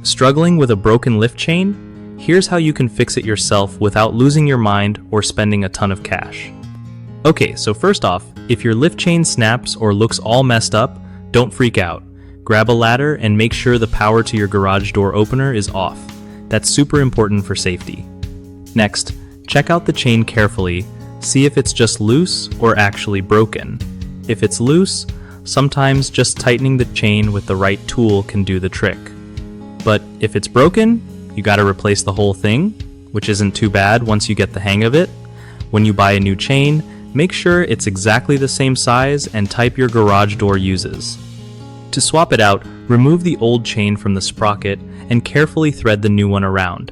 Struggling with a broken lift chain? Here's how you can fix it yourself without losing your mind or spending a ton of cash. Okay, so first off, if your lift chain snaps or looks all messed up, don't freak out. Grab a ladder and make sure the power to your garage door opener is off. That's super important for safety. Next, check out the chain carefully. See if it's just loose or actually broken. If it's loose, sometimes just tightening the chain with the right tool can do the trick. But if it's broken, you gotta replace the whole thing, which isn't too bad once you get the hang of it. When you buy a new chain, make sure it's exactly the same size and type your garage door uses. To swap it out, remove the old chain from the sprocket and carefully thread the new one around.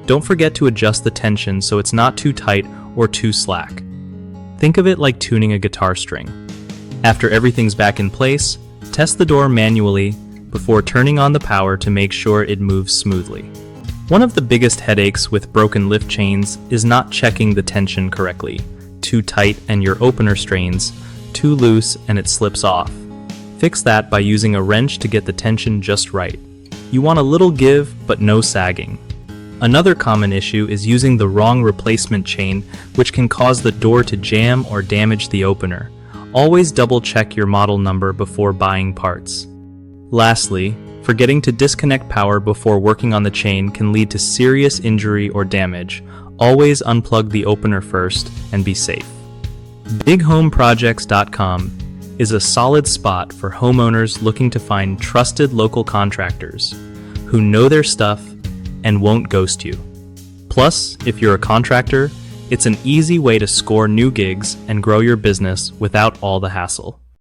Don't forget to adjust the tension so it's not too tight or too slack. Think of it like tuning a guitar string. After everything's back in place, test the door manually before turning on the power to make sure it moves smoothly. One of the biggest headaches with broken lift chains is not checking the tension correctly. Too tight and your opener strains, too loose and it slips off. Fix that by using a wrench to get the tension just right. You want a little give, but no sagging. Another common issue is using the wrong replacement chain, which can cause the door to jam or damage the opener. Always double check your model number before buying parts. Lastly, forgetting to disconnect power before working on the chain can lead to serious injury or damage. Always unplug the opener first and be safe. BigHomeProjects.com is a solid spot for homeowners looking to find trusted local contractors who know their stuff and won't ghost you. Plus, if you're a contractor, it's an easy way to score new gigs and grow your business without all the hassle.